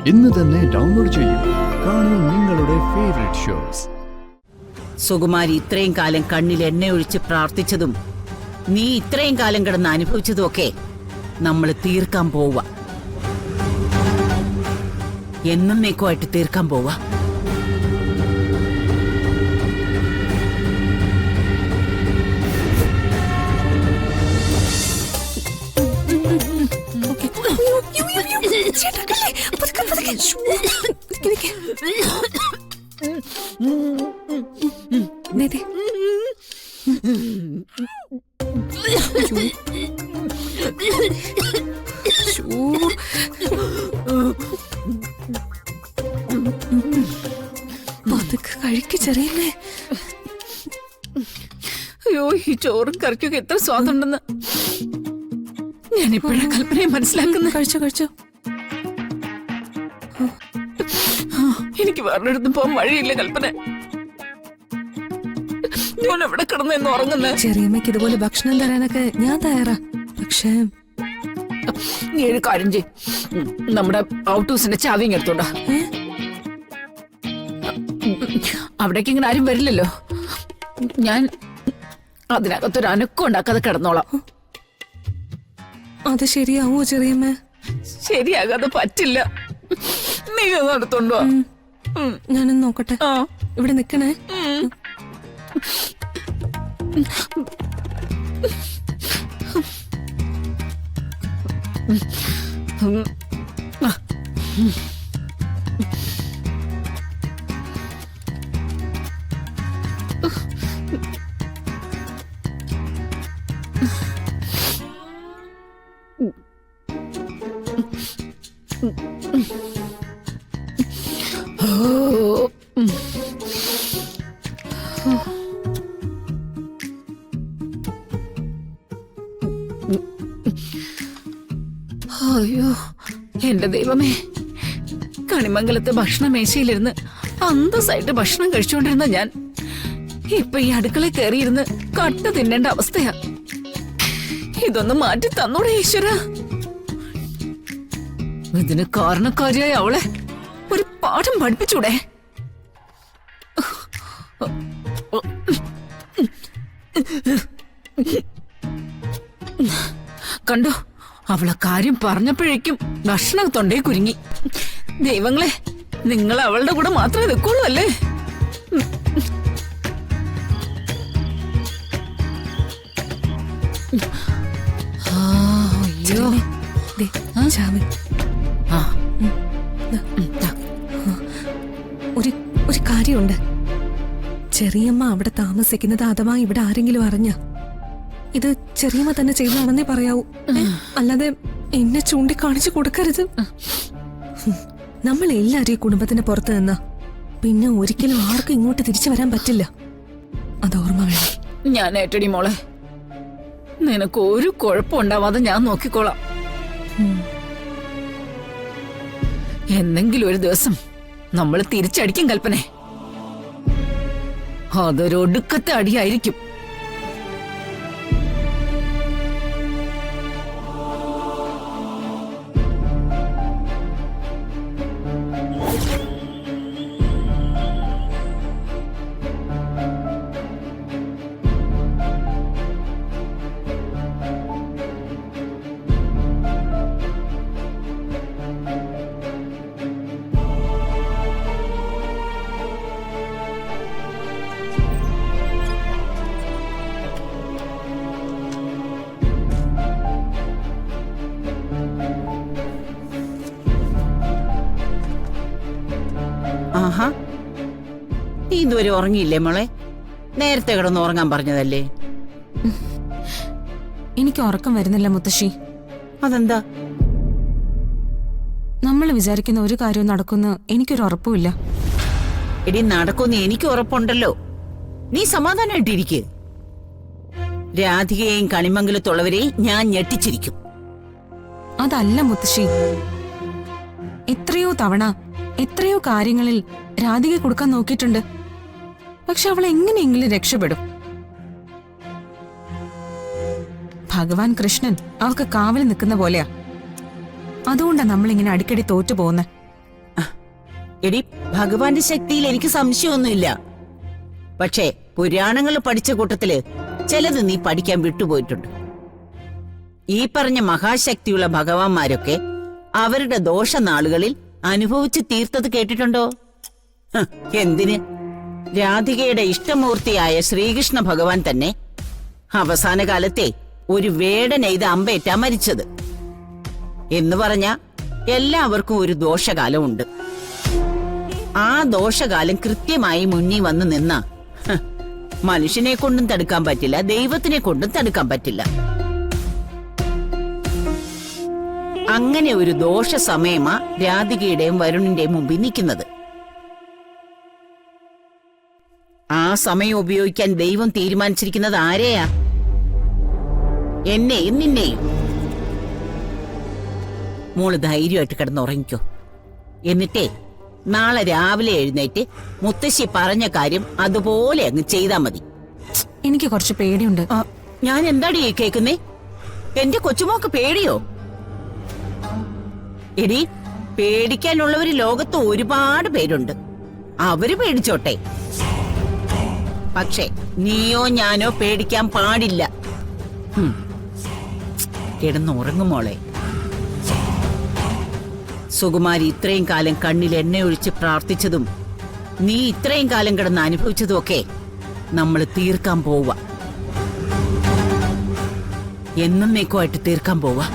ഇന്ന് തന്നെ ഡൗൺലോഡ് ചെയ്യൂ. കാണൂ നിങ്ങളുടെ ഫേവറേറ്റ് ഷോസ്. സുകുമാരി ഇത്രയും കാലം കണ്ണിൽ എണ്ണ ഒഴിച്ച് പ്രാർത്ഥിച്ചതും നീ ഇത്രയും കാലം കിടന്ന് അനുഭവിച്ചതും ഒക്കെ നമ്മൾ തീർക്കാൻ പോവാ. എന്നേക്കുമായിട്ട് തീർക്കാൻ പോവാ. ചെറിയമ്മേ, അയ്യോ, ഈ ചോറും കറിക്കൊക്കെ എത്ര സ്വാദുണ്ടെന്ന് ഞാനിപ്പോഴാ കൽപ്പനയെ മനസ്സിലാക്കുന്നത്. കഴിച്ചോ. എനിക്ക് വേറൊരിടത്തും പോകാൻ വഴിയില്ല കൽപ്പന. ഞാൻ എവിടെ കിടന്നെന്ന് ഉറങ്ങുന്നത്? ചെറിയമ്മയ്ക്ക് ഇതുപോലെ ഭക്ഷണം തരാനൊക്കെ ഞാൻ തയ്യാറാ. പക്ഷേ നീ ഒരു കാര്യം ചെയ്, നമ്മുടെ ഔട്ട് ഹൗസിന്റെ ചാവിങ് എടുത്തോണ്ടാ. അവിടേക്ക് ഇങ്ങനെ ആരും വരില്ലല്ലോ. ഞാൻ അതിനകത്തൊരു അനക്കം ഉണ്ടാക്കാതെ കിടന്നോളാം. അത് ശരിയാവോ ചെറിയമ്മ? ശരിയാകാതെ പറ്റില്ല. നീ ഒന്ന് എടുത്തോണ്ടോ? ഞാനൊന്ന് നോക്കട്ടെ. ഇവിടെ നിക്കണേ. അയ്യോ, എന്റെ ദൈവമേ, കണിമംഗലത്തെ ഭക്ഷണ മേശയിലിരുന്ന് അന്തസ്സായിട്ട് ഭക്ഷണം കഴിച്ചുകൊണ്ടിരുന്ന ഞാൻ ഇപ്പൊ ഈ അടുക്കളയിൽ കയറിയിരുന്ന് കട്ട തിന്നേണ്ട അവസ്ഥയാ. ഇതൊന്ന് മാറ്റി തന്നൂടെ ഈശ്വര. ഇതിന് കാരണക്കാരിയായ അവളെ ഒരു പാഠം പഠിപ്പിച്ചൂടെ? കണ്ടോ, അവളെ കാര്യം പറഞ്ഞപ്പോഴേക്കും ഭക്ഷണം തൊണ്ടേ കുരുങ്ങി. ദൈവങ്ങളെ, നിങ്ങൾ അവളുടെ കൂടെ മാത്രമേ നിൽക്കുള്ളൂ അല്ലേ? അയ്യോ, ഒരു കാര്യമുണ്ട്. ചെറിയമ്മ അവിടെ താമസിക്കുന്നത് അഥവാ ഇവിടെ ആരെങ്കിലും അറിഞ്ഞ ഇത് ചെറിയമ്മ തന്നെ ചെയ്തതാണെന്നേ പറയാവൂ. അല്ലാതെ എന്നെ ചൂണ്ടിക്കാണിച്ചു കൊടുക്കരുത്. നമ്മൾ എല്ലാരും ഈ കുടുംബത്തിന് പുറത്ത് നിന്നാ പിന്നെ ഒരിക്കലും ആർക്കും ഇങ്ങോട്ട് തിരിച്ചു വരാൻ പറ്റില്ല. അത് ഓർമ്മ വേണം. ഞാൻ ഏറ്റടി മോളെ, നിനക്ക് ഒരു കുഴപ്പമുണ്ടാവാതെ ഞാൻ നോക്കിക്കോളാം. എന്നെങ്കിലും ഒരു ദിവസം നമ്മൾ തിരിച്ചടിക്കും കൽപ്പനെ. അതൊരു ഒടുക്കത്തെ അടിയായിരിക്കും. ആഹാ, നീ ഇതുവരെ ഉറങ്ങിയില്ലേ മോളെ? നേരത്തെ കിടന്ന് ഉറങ്ങാൻ പറഞ്ഞതല്ലേ? എനിക്ക് ഉറക്കം വരുന്നില്ല മുത്തശ്ശി. അതെന്താ? നമ്മൾ വിചാരിക്കുന്ന ഒരു കാര്യവും നടക്കുമെന്ന് എനിക്കൊരു ഉറപ്പുമില്ല. എടി, നടക്കുമെന്ന് എനിക്ക് ഉറപ്പുണ്ടല്ലോ. നീ സമാധാനമായിട്ടിരിക്കുക. രാധികയെയും കണിമംഗലത്തുള്ളവരെയും ഞാൻ ഞെട്ടിച്ചിരിക്കും. അതല്ല മുത്തശ്ശി, എത്രയോ തവണ എത്രയോ കാര്യങ്ങളിൽ രാധിക കൊടുക്കാൻ നോക്കിയിട്ടുണ്ട്. പക്ഷെ അവൾ എങ്ങനെയെങ്കിലും രക്ഷപ്പെടും. ഭഗവാൻ കൃഷ്ണൻ അവൾക്ക് കാവൽ നിൽക്കുന്ന പോലെയാ. അതുകൊണ്ടാ നമ്മളിങ്ങനെ അടിക്കടി തോറ്റു പോകുന്നത്. എടി, ഭഗവാന്റെ ശക്തിയിൽ എനിക്ക് സംശയമൊന്നുമില്ല. പക്ഷേ പുരാണങ്ങൾ പഠിച്ച കൂട്ടത്തില് ചിലത് നീ പഠിക്കാൻ വിട്ടുപോയിട്ടുണ്ട്. ഈ പറഞ്ഞ മഹാശക്തിയുള്ള ഭഗവാന്മാരൊക്കെ അവരുടെ ദോഷനാളുകളിൽ അനുഭവിച്ച് തീർത്തത് കേട്ടിട്ടുണ്ടോ? എന്തിന്? രാധികയുടെ ഇഷ്ടമൂർത്തിയായ ശ്രീകൃഷ്ണ ഭഗവാൻ തന്നെ അവസാന കാലത്തെ ഒരു വേടനെയ്ത് അമ്പേറ്റാ മരിച്ചത്. എന്ന് പറഞ്ഞ എല്ലാവർക്കും ഒരു ദോഷകാലമുണ്ട്. ആ ദോഷകാലം കൃത്യമായി മുന്നിൽ വന്ന് നിന്ന മനുഷ്യനെ കൊണ്ടും തടുക്കാൻ പറ്റില്ല, ദൈവത്തിനെ കൊണ്ടും തടുക്കാൻ പറ്റില്ല. അങ്ങനെ ഒരു ദോഷ സമയമാ രാധികയുടെയും വരുണിന്റെയും മുമ്പിൽ നിൽക്കുന്നത്. ആ സമയം ഉപയോഗിക്കാൻ ദൈവം തീരുമാനിച്ചിരിക്കുന്നത് ആരെയാ? എന്നെയും നിന്നെയും. മോള് ധൈര്യമായിട്ട് കിടന്നുറങ്ങിക്കോ. എന്നിട്ടേ നാളെ രാവിലെ എഴുന്നേറ്റ് മുത്തശ്ശി പറഞ്ഞ കാര്യം അതുപോലെ അങ്ങ് ചെയ്താ മതി. എനിക്ക് കുറച്ച് പേടിയുണ്ട്. ഞാൻ എന്താടി കേൾക്കുന്നേ? എന്റെ കൊച്ചുമോക്ക് പേടിയോ? എടി, പേടിക്കാനുള്ളവര് ലോകത്ത് ഒരുപാട് പേരുണ്ട്. അവര് പേടിച്ചോട്ടെ. പക്ഷെ നീയോ ഞാനോ പേടിക്കാൻ പാടില്ല. കിടന്നുറങ്ങുമോളെ. സുകുമാരി ഇത്രയും കാലം കണ്ണിൽ എണ്ണയൊഴിച്ച് പ്രാർത്ഥിച്ചതും നീ ഇത്രയും കാലം കിടന്ന് അനുഭവിച്ചതും ഒക്കെ നമ്മൾ തീർക്കാൻ പോവാ. എന്നേക്കുമായിട്ട് തീർക്കാൻ പോവാ.